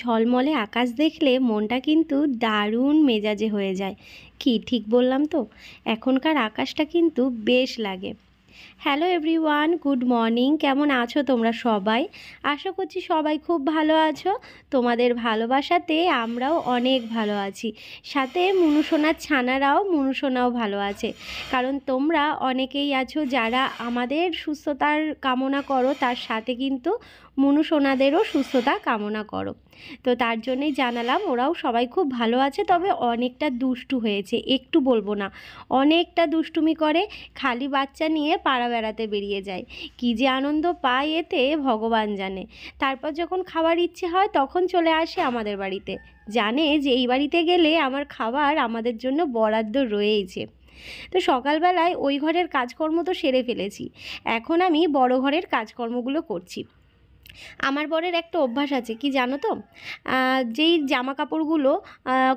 ঝলমলে আকাশ দেখলে মনটা কিন্তু দারুণ মেজাজে হয়ে যায়। কি ঠিক বললাম তো? এখনকার আকাশটা কিন্তু বেশ লাগে। Hello everyone, good morning. কেমন আছো তোমরা সবাই? আশা করছি সবাই খুব ভালো আছো। তোমাদের ভালোবাসাতে আমরাও অনেক ভালো আছি। সাথে মুনুসোনার ছানারাও মুনুসোনাও ভালো আছে। কারণ তোমরা অনেকেই আছো যারা আমাদের সুস্থতার কামনা করো, তার সাথে কিন্তু মুনুসোনাদেরও সুস্থতা কামনা করো। তো তার জন্যই জানালাম ওরাও সবাই খুব ভালো আছে, তবে অনেকটা দুষ্টু হয়েছে, একটু বলবো না, অনেকটা দুষ্টুমি করে। খালি বাচ্চা নিয়ে পাড়া বেড়াতে বেরিয়ে যায়। কী যে আনন্দ পায় এতে ভগবান জানে। তারপর যখন খাবার ইচ্ছে হয় তখন চলে আসে আমাদের বাড়িতে, জানে যে এই বাড়িতে গেলে আমার খাবার আমাদের জন্য বরাদ্দ রয়েইছে। তো সকালবেলায় ওই ঘরের কাজকর্ম তো সেরে ফেলেছি, এখন আমি বড় ঘরের কাজকর্মগুলো করছি। আমার বরের একটা অভ্যাস আছে, কি জানো তো? যেই জামা কাপড়গুলো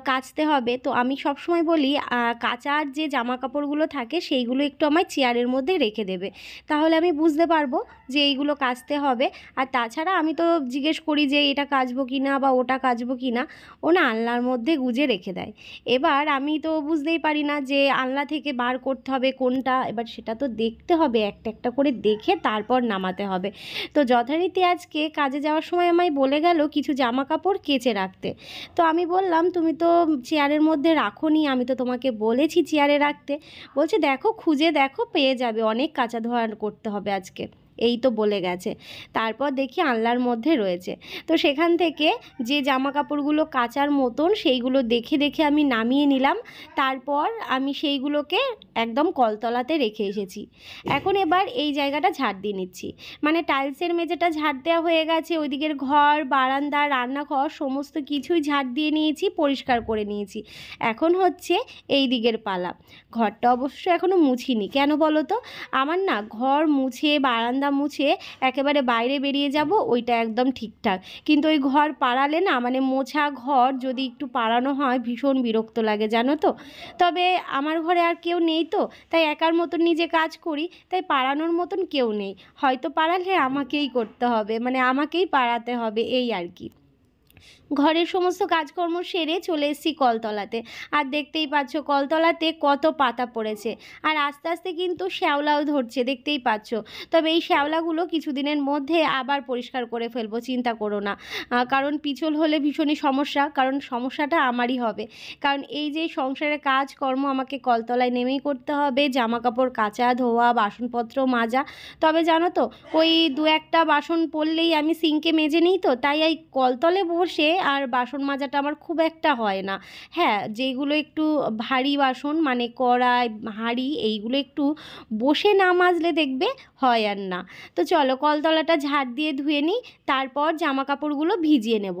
কাচতে হবে, তো আমি সবসময় বলি কাচার যে জামা কাপড়গুলো থাকে সেইগুলো একটু আমার চেয়ারের মধ্যে রেখে দেবে, তাহলে আমি বুঝতে পারবো যে এইগুলো কাচতে হবে। আর তাছাড়া আমি তো জিজ্ঞেস করি যে এটা কাচবো কি না বা ওটা কাচবো কি না, ও না আলনার মধ্যে গুজে রেখে দেয়। এবার আমি তো বুঝতেই পারি না যে আলনা থেকে বার করতে হবে কোনটা, এবার সেটা তো দেখতে হবে, একটা একটা করে দেখে তারপর নামাতে হবে। তো যথারীতি আজকে কাজে যাওয়ার সময় আমায় বলে গেল কিছু জামা কাপড় কেচে রাখতে। তো আমি বললাম তুমি তো চেয়ারের মধ্যে রাখোনি, আমি তো তোমাকে বলেছি চেয়ারে রাখতে। বলছে দেখো খুঁজে দেখো, পেয়ে যাবে, অনেক কাচা ধোয়া করতে হবে আজকে, এই তো বলে গেছে। তারপর দেখি আলনার মধ্যে রয়েছে। তো সেখান থেকে যে জামা কাপড়গুলো কাচার মতন সেইগুলো দেখে দেখে আমি নামিয়ে নিলাম। তারপর আমি সেইগুলোকে একদম কলতলাতে রেখে এসেছি। এখন এবার এই জায়গাটা ঝাড় দিয়ে নিচ্ছি, মানে টাইলসের মেঝেটা ঝাড় দেওয়া হয়ে গেছে, ওইদিকের ঘর, বারান্দা, রান্নাঘর সমস্ত কিছুই ঝাড় দিয়ে নিয়েছি, পরিষ্কার করে নিয়েছি। এখন হচ্ছে এই দিকের পালা। ঘরটা অবশ্য এখনও মুছিনি, কেন বলো তো? আমার না ঘর মুছে বারান্দা মুছে একেবারে বাইরে বেরিয়ে যাব ওইটা একদম ঠিকঠাক, কিন্তু ওই ঘর পাড়ালে না, মানে মোছা ঘর যদি একটু পাড়ানো হয় ভীষণ বিরক্ত লাগে জানো তো। তবে আমার ঘরে আর কেউ নেই, তো তাই একার মতন নিজে কাজ করি, তাই পাড়ানোর মতন কেউ নেই, হয়তো পাড়ালে আমাকেই করতে হবে, মানে আমাকেই পাড়াতে হবে, এই আর কি। ঘরের সমস্ত কাজকর্ম সেরে চলে এসেছি কলতলাতে। আর দেখতেই পাচ্ছ কলতলাতে কত পাতা পড়েছে, আর আস্তে আস্তে কিন্তু শ্যাওলাও ধরছে, দেখতেই পাচ্ছ। তবে এই শ্যাওলাগুলো কিছুদিনের মধ্যে আবার পরিষ্কার করে ফেলবো, চিন্তা করো না। কারণ পিছল হলে ভীষণই সমস্যা, কারণ সমস্যাটা আমারই হবে। কারণ এই যে সংসারের কাজকর্ম আমাকে কলতলায় নেমেই করতে হবে, জামা কাপড় কাচা ধোয়া, বাসনপত্র মাজা। তবে জানো তো, ওই দু একটা বাসন পড়লেই আমি সিঙ্কে মেজে নিই, তো তাই এই কলতলে বসে আর বাসন মাজাটা আমার খুব একটা হয় না। হ্যাঁ, যেগুলো একটু ভারী বাসন, মানে কড়াই, হাঁড়ি, এইগুলো একটু বসে না মাজলে দেখবে হয় আর না। তো চলো কলতলাটা ঝাড় দিয়ে ধুয়ে নিই, তারপর জামা কাপড়গুলো ভিজিয়ে নেব।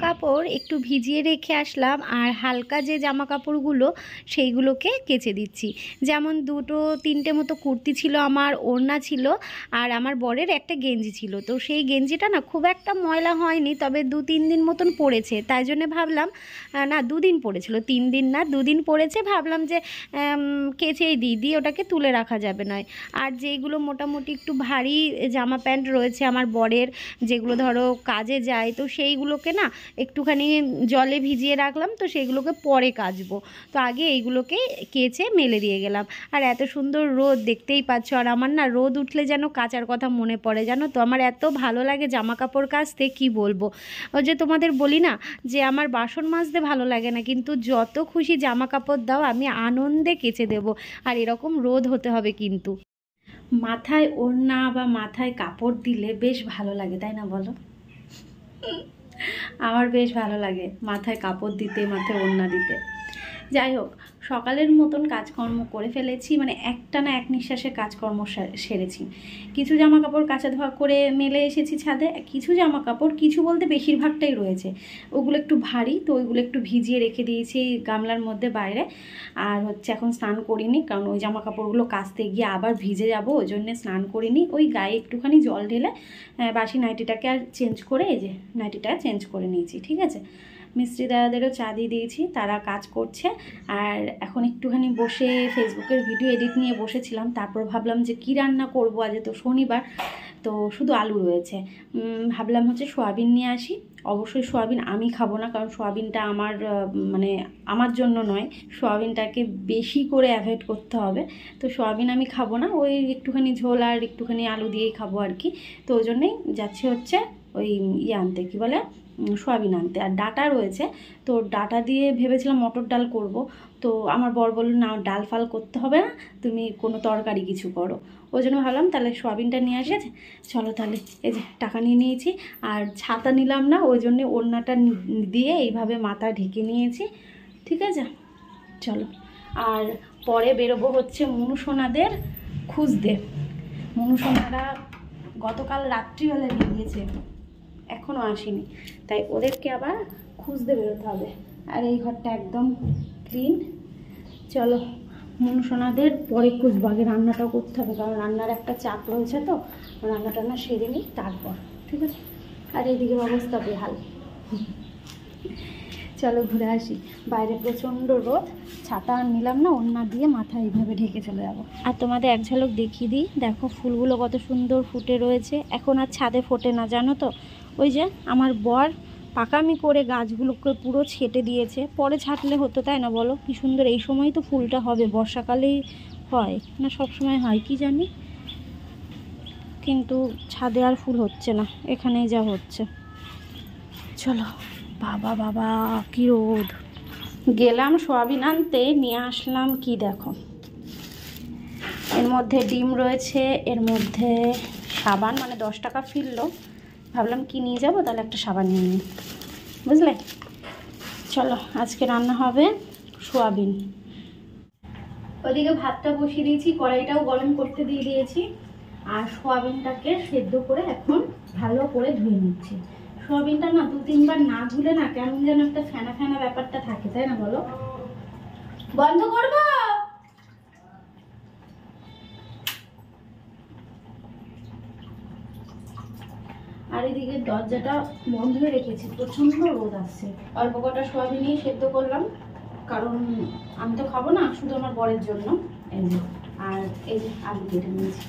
কাপড় একটু ভিজিয়ে রেখে আসলাম, আর হালকা যে জামা কাপড়গুলো সেইগুলোকে কেচে দিচ্ছি। যেমন 2-3টে মতো কুর্তি ছিল, আমার ওড়না ছিল, আর আমার বরের একটা গেঞ্জি ছিল। তো সেই গেঞ্জিটা না খুব একটা ময়লা হয়নি, তবে 2-3 দিন মতন পড়েছে। তাই জন্য ভাবলাম, না 2 দিন পড়েছিল, 3 দিন না 2 দিন পড়েছে, ভাবলাম যে কেচেই দিই, ওটাকে তুলে রাখা যাবে নয়। আর যেইগুলো মোটামুটি একটু ভারী জামা প্যান্ট রয়েছে আমার বরের, যেগুলো ধরো কাজে যায়, তো সেইগুলোকে না একটুখানি জলে ভিজিয়ে রাখলাম, তো সেইগুলোকে পরে কাচবো। তো আগে এইগুলোকে কেচে মেলে দিয়ে গেলাম। আর এত সুন্দর রোদ, দেখতেই পাচ্ছ। আর আমার না রোদ উঠলে যেন কাচার কথা মনে পড়ে, জানো তো। আমার এত ভালো লাগে জামা কাপড় কাচতে, কি বলবো। ওই যে তোমাদের বলি না যে আমার বাসন মাজতে ভালো লাগে না, কিন্তু যত খুশি জামা কাপড় দাও আমি আনন্দে কেচে দেবো। আর এরকম রোদ হতে হবে কিন্তু। মাথায় ওড়না বা মাথায় কাপড় দিলে বেশ ভালো লাগে, তাই না বলো? আমার বেশ ভালো লাগে মাথায় কাপড় দিতে, মাথায় ওড়না দিতে। যাই হোক, সকালের মতন কাজকর্ম করে ফেলেছি, মানে একটা না এক নিঃশ্বাসে কাজকর্ম সেরেছি। কিছু জামা কাপড় কাচা ধোয়া করে মেলে এসেছি ছাদে, কিছু জামা কাপড়, কিছু বলতে বেশিরভাগটাই রয়েছে, ওগুলো একটু ভারী, তো ওইগুলো একটু ভিজিয়ে রেখে দিয়েছি গামলার মধ্যে বাইরে। আর হচ্ছে এখন স্নান করিনি, কারণ ওই জামা কাপড়গুলো কাচতে গিয়ে আবার ভিজে যাব, ওই জন্যে স্নান করিনি। ওই গায়ে একটুখানি জল ঢেলে বাসি নাইটিটাকে আর চেঞ্জ করে, এই যে নাইটিটা চেঞ্জ করে নিয়েছি, ঠিক আছে। মিস্ত্রি দাদাদেরও চা দিয়ে দিয়েছি, তারা কাজ করছে। আর এখন একটুখানি বসে ফেসবুকের ভিডিও এডিট নিয়ে বসেছিলাম। তারপর ভাবলাম যে কি রান্না করব, আজ তো শনিবার, তো শুধু আলু রয়েছে। ভাবলাম হচ্ছে সোয়াবিন নিয়ে আসি। অবশ্যই সোয়াবিন আমি খাবো না, কারণ সোয়াবিনটা আমার মানে আমার জন্য নয়, সোয়াবিনটাকে বেশি করে অ্যাভয়েড করতে হবে। তো সোয়াবিন আমি খাবো না, ওই একটুখানি ঝোল আর একটুখানি আলু দিয়েই খাবো আর কি। তো ওই জন্যেই যাচ্ছি হচ্ছে ওই আনতে, কী বলে, সোয়াবিন আনতে। আর ডাটা রয়েছে, তো ডাটা দিয়ে ভেবেছিলাম মটর ডাল করব। তো আমার বর বলল, না ডাল ফাল করতে হবে না, তুমি কোনো তরকারি কিছু করো। ওই জন্য ভাবলাম তাহলে সোয়াবিনটা নিয়ে আসে, চলো তাহলে। এই যে টাকা নিয়ে নিয়েছি, আর ছাতা নিলাম না, ওই জন্যে ওড়নাটা দিয়ে এইভাবে মাথা ঢেকে নিয়েছি, ঠিক আছে। চলো, আর পরে বেরোবো হচ্ছে মনুসোনাদের খুঁজতে। মনুসোনারা গতকাল রাত্রিবেলা বেরিয়েছে, এখনও আসেনি, তাই ওদেরকে আবার খুঁজতে বেরোতে হবে। আর এই ঘরটা একদম ক্লিন। চলো, মনুসোনাদের পরে খুঁজবো, আগে রান্নাটাও করতে হবে, কারণ রান্নার একটা চাপ রয়েছে, তো রান্নাটা না সেরে নিই তারপর, ঠিক আছে। আর এইদিকের অবস্থা বেহাল। চলো ঘুরে আসি, বাইরে প্রচণ্ড রোদ, ছাতা নিলাম না, ওড়না দিয়ে মাথা এইভাবে ঢেকে চলে যাবো। আর তোমাদের এক ঝলক দেখিয়ে দিই, দেখো ফুলগুলো কত সুন্দর ফুটে রয়েছে। এখন আর ছাদে ফোটে না, জানো তো। ওই যে আমার বর পাকামি করে গাছগুলোকে পুরো ছেটে দিয়েছে, পরে ছাটলে হতো, তাই না বলো। কি সুন্দর, এই সময় তো ফুলটা হবে, বর্ষাকালেই হয় না, সব সময় হয় কি জানি, কিন্তু ছাদে আর ফুল হচ্ছে না, এখানেই যা হচ্ছে। চলো, বাবা বাবা কি রোদ। গেলাম সোয়াবিন আনতে, নিয়ে আসলাম কি দেখো, এর মধ্যে ডিম রয়েছে, এর মধ্যে সাবান, মানে 10 টাকা ফিরলো। ভাবলাম কি নিয়ে যাবো, তাহলে একটা সাবান নিয়ে নিই, বুঝলে। চলো, আজকে রান্না হবে সোয়াবিন। ওদিকে ভাতটা বসিয়ে দিয়েছি, কড়াইটাও গরম করতে দিয়ে দিয়েছি, আর সোয়াবিনটাকে সেদ্ধ করে এখন ভালো করে ধুয়ে নিচ্ছি। সোয়াবিনটা না 2-3 বার না ধুলে না কেমন যেন একটা ফেনা ফেনা ব্যাপারটা থাকে, তাই না বলো। বন্ধ করবো। আর এদিকে দরজাটা বন্ধ হয়ে রেখেছি, প্রচন্ড রোদ আসছে। অল্প কটা সোয়াবিন নিয়ে সেদ্ধ করলাম, কারণ আমি তো খাবো না, শুধু আমার বরের জন্য। এই যে, আর এই যে আলু কেটে নিয়েছি।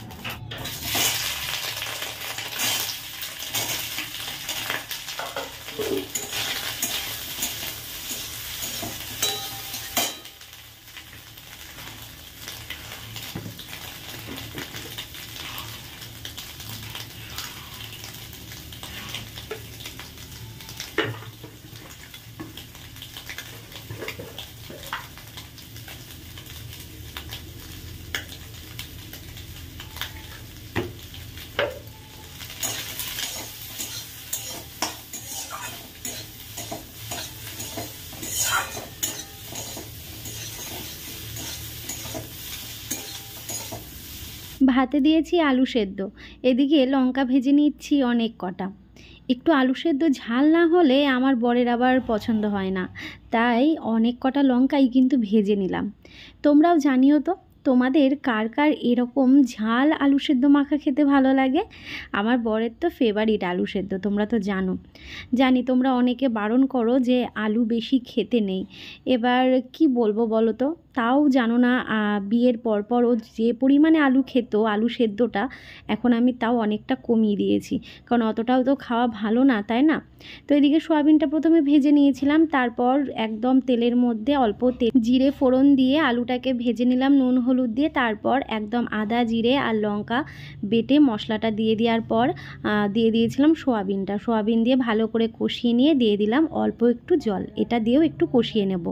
ভাতে দিয়েছি আলু সেদ্ধ, এদিকে লঙ্কা ভেজে নিচ্ছি অনেক কটা। একটু আলু সেদ্ধ ঝাল না হলে আমার বরের আবার পছন্দ হয় না, তাই অনেক কটা লঙ্কাই কিন্তু ভেজে নিলাম। তোমরাও জানিও তো তোমাদের কার কার এরকম ঝাল আলু সেদ্ধ মাখা খেতে ভালো লাগে। আমার বরের তো ফেভারিট আলু সেদ্ধ, তোমরা তো জানি তোমরা অনেকে বারণ করো যে আলু বেশি খেতে নেই। এবার কি বলবো বলো তো, তাও জানো না বিয়ের পরপর ও যে পরিমাণে আলু খেত আলু সেদ্ধটা, এখন আমি তাও অনেকটা কমিয়ে দিয়েছি, কারণ অতটাও তো খাওয়া ভালো না, তাই না? তো এদিকে সোয়াবিনটা প্রথমে ভেজে নিয়েছিলাম, তারপর একদম তেলের মধ্যে অল্প তেল জিরে ফোড়ন দিয়ে আলুটাকে ভেজে নিলাম নুন হলুদ দিয়ে, তারপর একদম আদা জিরে আর লঙ্কা বেটে মশলাটা দিয়ে দেওয়ার পর দিয়ে দিয়েছিলাম সোয়াবিন দিয়ে ভালো করে কষিয়ে নিয়ে দিয়ে দিলাম অল্প একটু জল, এটা দিয়েও একটু কষিয়ে নেব।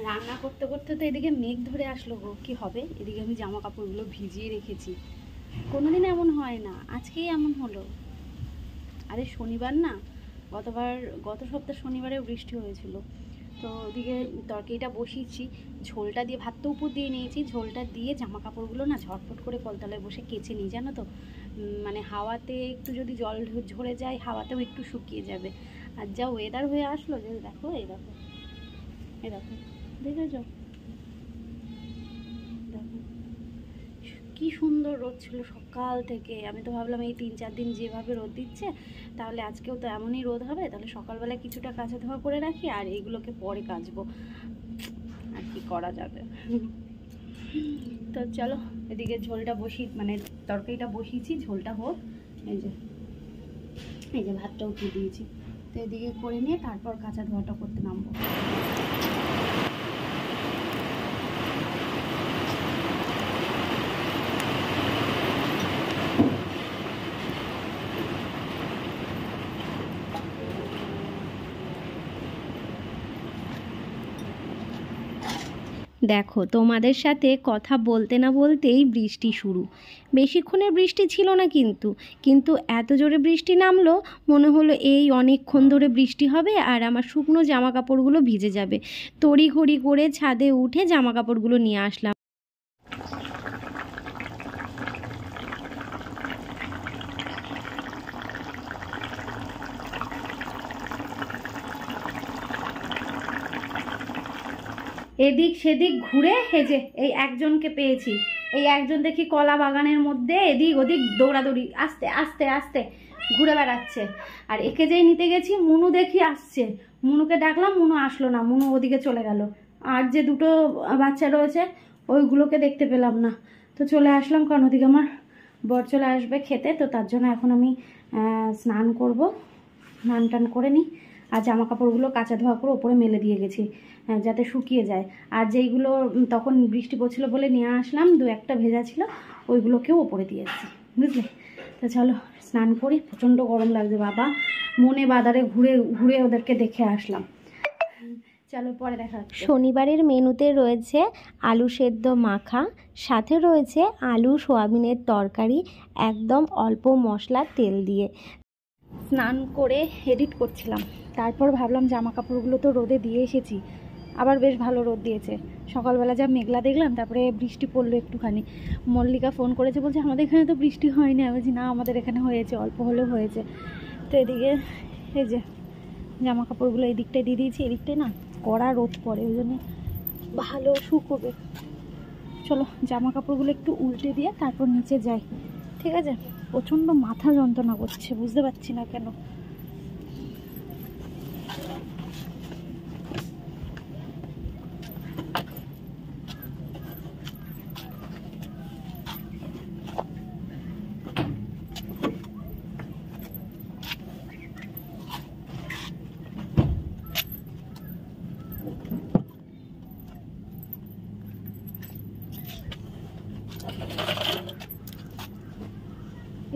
রান্না করতে করতে তো এদিকে মেঘ ধরে আসলো গো, কি হবে। এদিকে আমি জামা কাপড়গুলো ভিজিয়ে রেখেছি, কোনোদিন এমন হয় না, আজকেই এমন হলো। আরে শনিবার না, গত সপ্তাহ শনিবারে বৃষ্টি হয়েছিল। তো ওদিকে তরকারিটা বসিয়েছি, ঝোলটা দিয়ে ভাতটা উপর দিয়ে নিয়েছি, ঝোলটা দিয়ে জামা কাপড়গুলো না ঝটফট করে কলতলায় বসে কেচে নিই, জানো তো। মানে হাওয়াতে একটু যদি জল ঝরে যায়, হাওয়াতেও একটু শুকিয়ে যাবে। আর যা ওয়েদার হয়ে আসলো, যে দেখো এই দেখো দেখেছ, দেখো কি সুন্দর রোদ ছিল সকাল থেকে। আমি তো ভাবলাম এই 3-4 দিন যেভাবে রোদ দিচ্ছে, তাহলে আজকেও তো এমনই রোদ হবে, তাহলে সকালবেলা কিছুটা কাচা ধোয়া করে রাখি আর এইগুলোকে পরে কাচবো, আর কি করা যাবে। তো চলো এদিকে ঝোলটা মানে তরকারিটা বসিয়েছি, ঝোলটা হোক। এই যে ভাতটা উঠিয়ে দিয়েছি, তো এদিকে করে নিয়ে তারপর কাঁচা ধোয়াটা করতে নামবো। দেখো তোমাদের সাথে কথা বলতে না বলতেই বৃষ্টি শুরু। বেশিক্ষণের বৃষ্টি ছিল না, কিন্তু এত জোরে বৃষ্টি নামলো, মনে হলো এই অনেকক্ষণ ধরে বৃষ্টি হবে আর আমার শুকনো জামা কাপড়গুলো ভিজে যাবে। তড়িঘড়ি করে ছাদে উঠে জামা কাপড়গুলো নিয়ে আসলাম। এদিক সেদিক ঘুরে হেজে এই একজনকে পেয়েছি, এই একজন দেখি কলা বাগানের মধ্যে এদিক ওদিক দৌড়াদৌড়ি আস্তে আস্তে আস্তে ঘুরে বেড়াচ্ছে। আর একে যেই নিতে গেছি, মুনু দেখি আসছে, মুনুকে ডাকলাম, মুনু আসলো না, মুনু ওদিকে চলে গেল। আর যে দুটো বাচ্চা রয়েছে ওইগুলোকে দেখতে পেলাম না, তো চলে আসলাম, কারণ ওদিকে আমার বর চলে আসবে খেতে। তো তার জন্য এখন আমি স্নান করব, স্নান টান করে নিই। আর জামা কাপড়গুলো কাঁচা ধোয়া করে ওপরে মেলে দিয়ে গেছি যাতে শুকিয়ে যায়। আর যেইগুলো তখন বৃষ্টি পড়ছিল বলে নিয়ে আসলাম, 2-1টা ভেজা ছিল, ওইগুলোকেও ওপরে দিয়ে এসেছি, বুঝলে। তো চলো স্নান করি, প্রচণ্ড গরম লাগছে বাবা, মনে বাজারে ঘুরে ঘুরে ওদেরকে দেখে আসলাম। চলো পরে দেখা। শনিবারের মেনুতে রয়েছে আলু সেদ্ধ মাখা, সাথে রয়েছে আলু সোয়াবিনের তরকারি, একদম অল্প মশলা তেল দিয়ে। স্নান করে এডিট করছিলাম, তারপর ভাবলাম জামা কাপড়গুলো তো রোদে দিয়ে এসেছি, আবার বেশ ভালো রোদ দিয়েছে। সকালবেলা যা মেঘলা দেখলাম, তারপরে বৃষ্টি পড়লো একটুখানি। মল্লিকা ফোন করেছে, বলছে আমাদের এখানে তো বৃষ্টি হয়নি। আমি বলছি না, আমাদের এখানে হয়েছে, অল্প হলেও হয়েছে। তো এদিকে এই যে জামা কাপড়গুলো এই দিকটায় দিয়ে দিয়েছি, এদিকটায় না কড়া রোদ পড়ে, ওই জন্য ভালো শুকোবে। চলো জামা কাপড়গুলো একটু উল্টে দিয়ে তারপর নিচে যাই, ঠিক আছে। প্রচণ্ড মাথা যন্ত্রণা করছে, বুঝতে পারছি না কেন।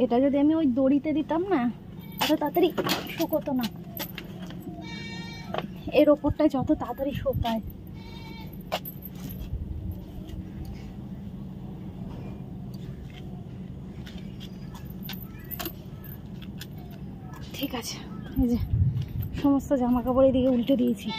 এটা যদি আমি ওই দড়িতে দিতাম না, এত তাড়াতাড়ি শুকোতো না। এর ওপরটায় যত তাড়াতাড়ি শুকায়। ঠিক আছে, এই যে সমস্ত জামা কাপড় এদিকে উল্টে দিয়েছি।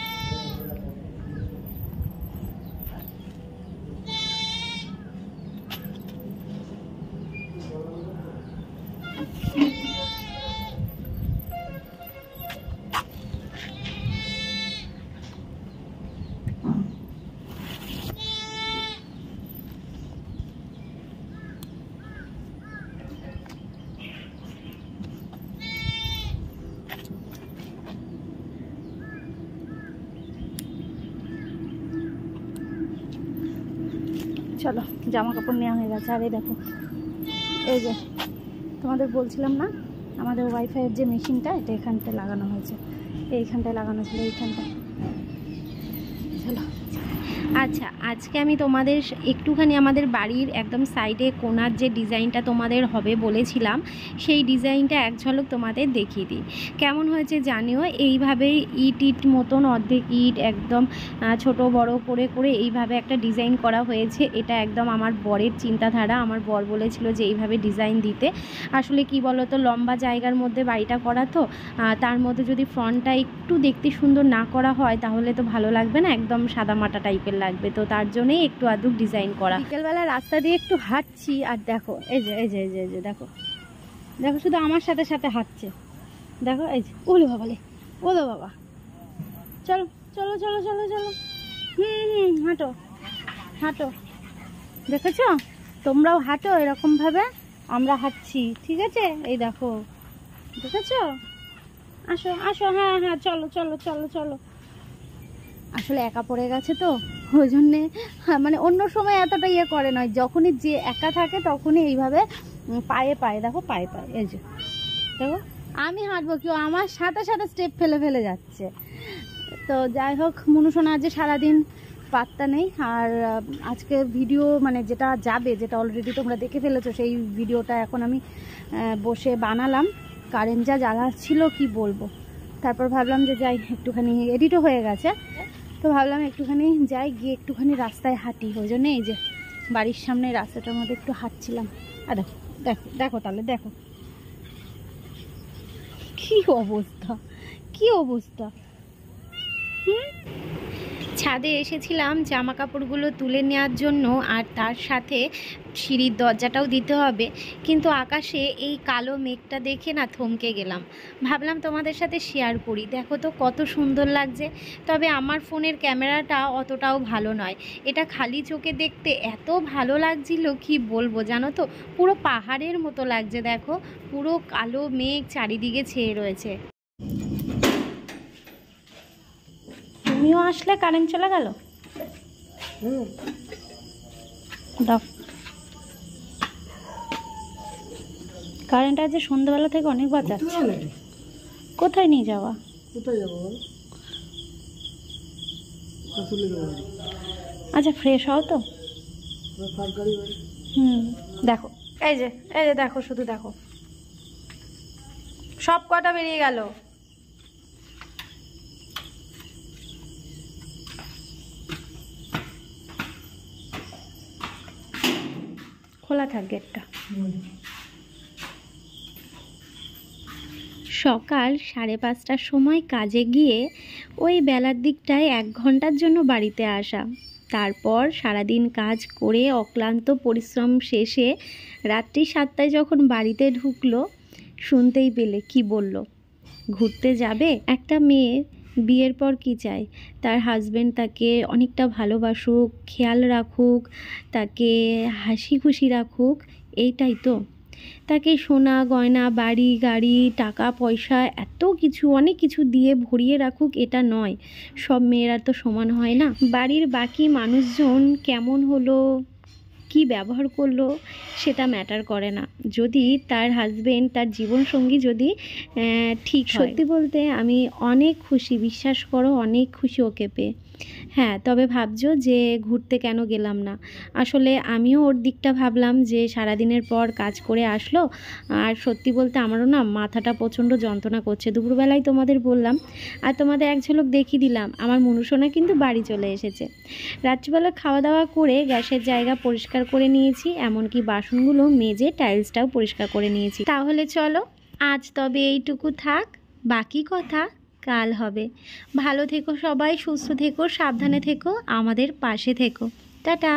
চলো, জামা কাপড় নেওয়া হয়ে গেছে। আর এই দেখো, এই যে তোমাদের বলছিলাম না, আমাদের ওয়াইফাইয়ের যে মেশিনটা, এটা এখানটায় লাগানো হয়েছে, এইখানটায় লাগানো ছিল, এইখানটায়। চলো। আচ্ছা, আজকে আমি তোমাদের একটুখানি আমাদের বাড়ির একদম সাইডে কোণার যে ডিজাইনটা তোমাদের হবে বলেছিলাম, সেই ডিজাইনটা এক ঝলক তোমাদের দেখিয়ে দিই। কেমন হয়েছে জানিও। এইভাবেই ইট মতন, অর্ধেক ইট একদম ছোট বড় করে করে এইভাবে একটা ডিজাইন করা হয়েছে। এটা একদম আমার বরের চিন্তাধারা। আমার বর বলেছিল যে এইভাবে ডিজাইন দিতে। আসলে কি বলো তো, লম্বা জায়গার মধ্যে বাড়িটা করা তো, তার মধ্যে যদি ফ্রন্টটা একটু দেখতে সুন্দর না করা হয় তাহলে তো ভালো লাগবে না, একদম সাদামাটা টাইপের লাগবে। তো তার জন্যই একটু আধটু ডিজাইন করা। বিকেলবেলা রাস্তা দিয়ে একটু হাঁটছি, আর দেখো এই যে এই যে এই যে এই যে দেখো দেখো, শুধু আমার সাথে সাথে হাঁটছে। দেখো এই যে, ওলে বাবালে, ওলে বাবা, চলো চলো চলো চলো চলো, হাঁটো হাঁটো। দেখেছো, তোমরাও হাঁটো এরকম ভাবে, আমরা হাঁটছি, ঠিক আছে? এই দেখো, দেখেছো? আসো আসো, হ্যাঁ হ্যাঁ, চলো চলো চলো চলো। আসলে একা পড়ে গেছে তো, ওই জন্যে মানে অন্য সময় এতটা ইয়ে করে নয়, যখনই যে একা থাকে তখনই এইভাবে পায়ে পায়ে, দেখো পায়ে পায়ে, এই যে দেখো, আমি হাঁটবো, কেউ আমার সাথে সাথে স্টেপ ফেলে ফেলে যাচ্ছে। তো যাই হোক, মনুষোনা যে সারাদিন পাত্তা নেই। আর আজকে ভিডিও মানে যেটা যাবে, যেটা অলরেডি তোমরা দেখে ফেলেছো, সেই ভিডিওটা এখন আমি বসে বানালাম। কারেন্ট যা জ্বালা ছিল কি বলবো। তারপর ভাবলাম যে যাই, একটুখানি এডিটও হয়ে গেছে, তো ভাবলাম একটুখানি যাই, গিয়ে একটুখানি রাস্তায় হাঁটি। ওই জন্য এই যে বাড়ির সামনে রাস্তাটার মধ্যে একটু হাঁটছিলাম। আর দেখো দেখো দেখো, তাহলে দেখো কি অবস্থা, কি অবস্থা। ছাদে এসেছিলাম জামা কাপড়গুলো তুলে নেওয়ার জন্য, আর তার সাথে সিঁড়ির দরজাটাও দিতে হবে, কিন্তু আকাশে এই কালো মেঘটা দেখে না থমকে গেলাম। ভাবলাম তোমাদের সাথে শেয়ার করি। দেখো তো কত সুন্দর লাগছে। তবে আমার ফোনের ক্যামেরাটা অতটাও ভালো নয়, এটা খালি চোখে দেখতে এত ভালো লাগছিল কি বলবো, জানো তো, পুরো পাহাড়ের মতো লাগছে। দেখো, পুরো কালো মেঘ চারিদিকে ছেয়ে রয়েছে। তুমিও আসলে, কারেন্ট চলে গেল। দাও, কারেন্ট আজ সন্ধ্যাবেলা থেকে অনেকবার যাচ্ছে। কোথায় নিয়ে যাওয়া? কোথায় যাবো? আচ্ছা, ফ্রেশ হও তো। দেখো, এই যে এই যে দেখো, শুধু দেখো, সব কটা বেরিয়ে গেল। খোলা থাক গেটটা। সকাল 5:30টার সময় কাজে গিয়ে ওই বেলার দিকটায় 1 ঘন্টার জন্য বাড়িতে আসা। তারপর সারাদিন কাজ করে অক্লান্ত পরিশ্রম শেষে রাত্রি 7টায় যখন বাড়িতে ঢুকলো, শুনতেই পেলে কি বলল, ঘুরতে যাবে। একটা মেয়ে বিয়ের পর কি চায়, তার হাজবেন্ড তাকে অনেকটা ভালোবাসুক, খেয়াল রাখুক, তাকে হাসি খুশি রাখুক, এইটাই তো। তাকে সোনা গয়না, বাড়ি গাড়ি, টাকা পয়সা, এত কিছু, অনেক কিছু দিয়ে ভরিয়ে রাখুক, এটা নয়। সব মেয়েরা তো সমান হয় না। বাড়ির বাকি মানুষজন কেমন হলো, কি ব্যবহার করলো, সেটা ম্যাটার করে না, যদি তার হাজবেন্ড, তার জীবনসঙ্গী যদি ঠিক হয়। সত্যি বলতে আমি অনেক খুশি, বিশ্বাস করো, অনেক খুশি ওকে পেয়ে। হ্যাঁ, তবে ভাবছো যে ঘুরতে কেন গেলাম না। আসলে আমিও ওর দিকটা ভাবলাম যে সারাদিনের পর কাজ করে আসলো, আর সত্যি বলতে আমারও না মাথাটা প্রচণ্ড যন্ত্রণা করছে। দুপুরবেলায় তোমাদের বললাম, আর তোমাদের এক ঝলক দেখিয়ে দিলাম, আমার মনুষোনা কিন্তু বাড়ি চলে এসেছে। রাত্রিবেলা খাওয়া দাওয়া করে গ্যাসের জায়গা পরিষ্কার করে নিয়েছি, এমনকি বাসনগুলো মেজে টাইলসটাও পরিষ্কার করে নিয়েছি। তাহলে চলো আজ তবে এইটুকু থাক, বাকি কথা কাল হবে। ভালো থেকো সবাই, সুস্থ থেকো, সাবধানে থেকো, আমাদের পাশে থেকো। টাটা।